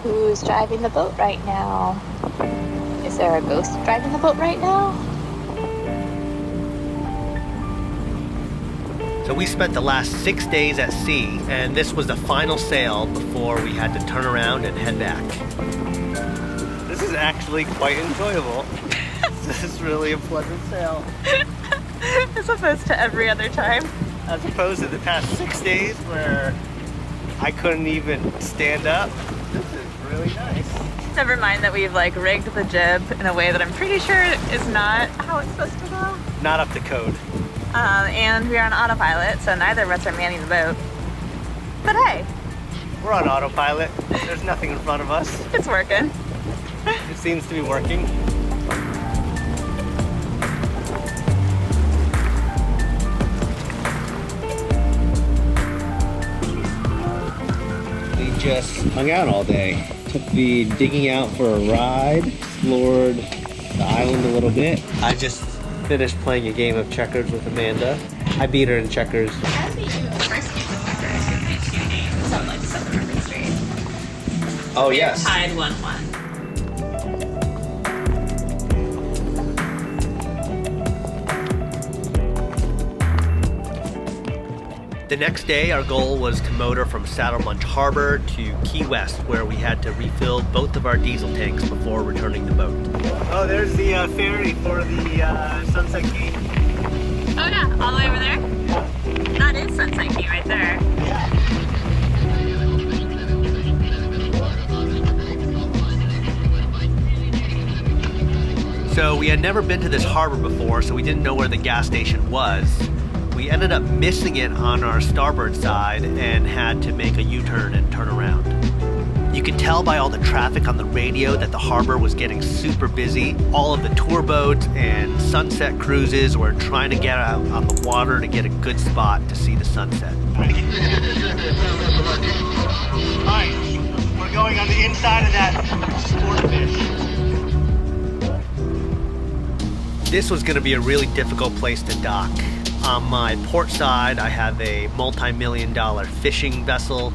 Who's driving the boat right now? Is there a ghost driving the boat right now? So we spent the last 6 days at sea, and this was the final sail before we had to turn around and head back. This is actually quite enjoyable. This is really a pleasant sail. As opposed to every other time. As opposed to the past 6 days where I couldn't even stand up. This is really nice. Never mind that we've like rigged the jib in a way that I'm pretty sure is not how it's supposed to go. Not up to code. And we are on autopilot, so neither of us are manning the boat. But hey, We're on autopilot. There's nothing in front of us. it's working. It seems to be working. We just hung out all day. Took the digging out for a ride, explored the island a little bit. I just finished playing a game of checkers with Amanda. I beat her in checkers. I beat you in the first game of checkers. We played 2 games. Something like 7 or straight. Oh yes. Tied 1-1. The next day, our goal was to motor from Saddlemunch Harbor to Key West, where we had to refill both of our diesel tanks before returning the boat. Oh, there's the ferry for the Sunset Key. Oh yeah, all the way over there? That is Sunset Key right there. Yeah. So we had never been to this harbor before, so we didn't know where the gas station was. We ended up missing it on our starboard side and had to make a U-turn and turn around. You could tell by all the traffic on the radio that the harbor was getting super busy. All of the tour boats and sunset cruises were trying to get out on the water to get a good spot to see the sunset. Alright, we're going on the inside of that sport fish. This was going to be a really difficult place to dock. On my port side, I have a multi-million-dollar fishing vessel,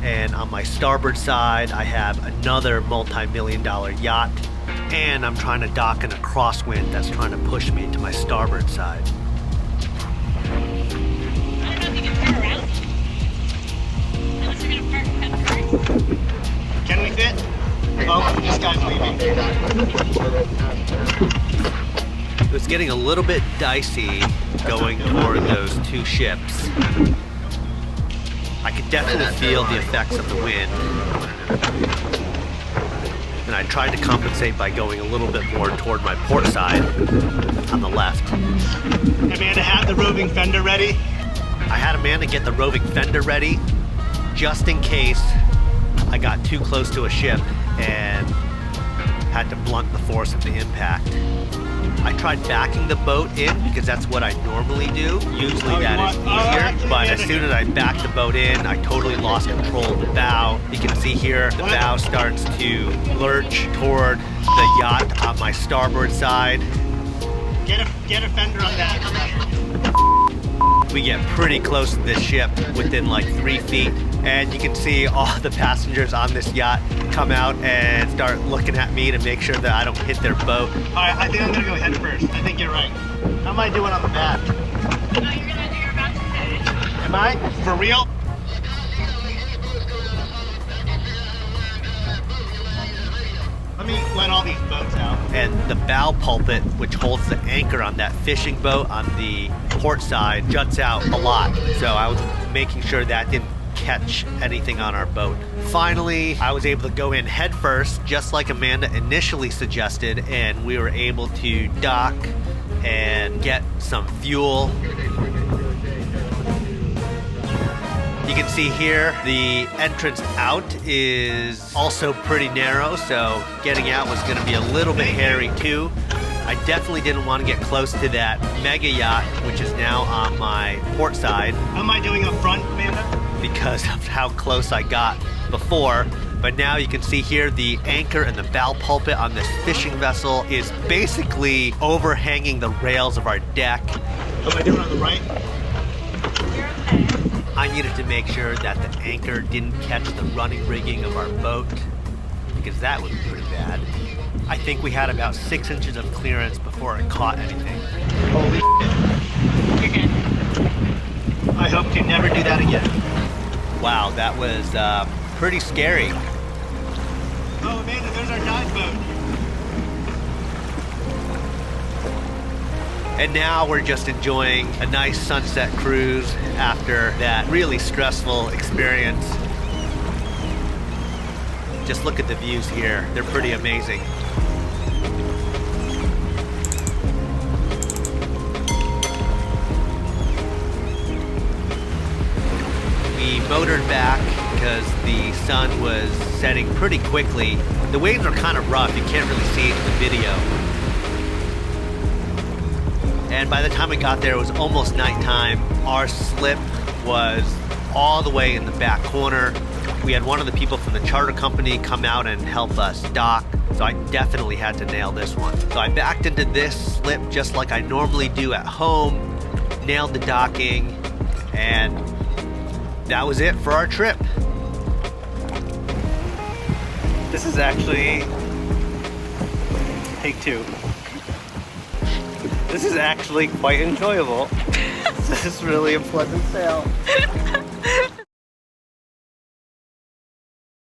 and on my starboard side, I have another multi-million-dollar yacht, and I'm trying to dock in a crosswind that's trying to push me to my starboard side. I don't know if you can turn around. Unless you're gonna park head first. Can we fit? Oh, this guy's leaving. It was getting a little bit dicey going toward those 2 ships. I could definitely feel the effects of the wind. And I tried to compensate by going a little bit more toward my port side on the left. Amanda had the roving fender ready. I had Amanda get the roving fender ready just in case I got too close to a ship and had to blunt the force of the impact. I tried backing the boat in because that's what I normally do. Usually that is easier, but as soon as I backed the boat in, I totally lost control of the bow. You can see here, the bow starts to lurch toward the yacht on my starboard side. Get a fender on that. We get pretty close to this ship, within like 3 feet, and you can see all the passengers on this yacht come out and start looking at me to make sure that I don't hit their boat. All right, I think I'm gonna go head first. I think you're right. How am I doing on the back? No, you're about to finish. Am I? For real? Let me let all these boats out. And the bow pulpit, which holds the anchor on that fishing boat on the port side, juts out a lot. So I was making sure that didn't catch anything on our boat. Finally, I was able to go in head first, just like Amanda initially suggested, and we were able to dock and get some fuel. You can see here the entrance out is also pretty narrow, so getting out was going to be a little bit hairy too. I definitely didn't want to get close to that mega yacht, which is now on my port side. How am I doing up front, Amanda? Because of how close I got before. But now you can see here the anchor and the bow pulpit on this fishing vessel is basically overhanging the rails of our deck. What am I doing on the right? You're okay. I needed to make sure that the anchor didn't catch the running rigging of our boat. because that would be pretty bad. I think we had about 6 inches of clearance before it caught anything. Holy shit. You're good. I hope to never do that again. Wow, that was pretty scary. Oh, Amanda, there's our dive boat. And now we're just enjoying a nice sunset cruise after that really stressful experience. Just look at the views here. They're pretty amazing. We motored back because the sun was setting pretty quickly. The waves are kind of rough. You can't really see it in the video. And by the time we got there, it was almost nighttime. Our slip was all the way in the back corner. We had one of the people from the charter company come out and help us dock. So I definitely had to nail this one. So I backed into this slip just like I normally do at home, nailed the docking, and that was it for our trip. This is actually, take two. This is actually quite enjoyable. This is really a pleasant sail.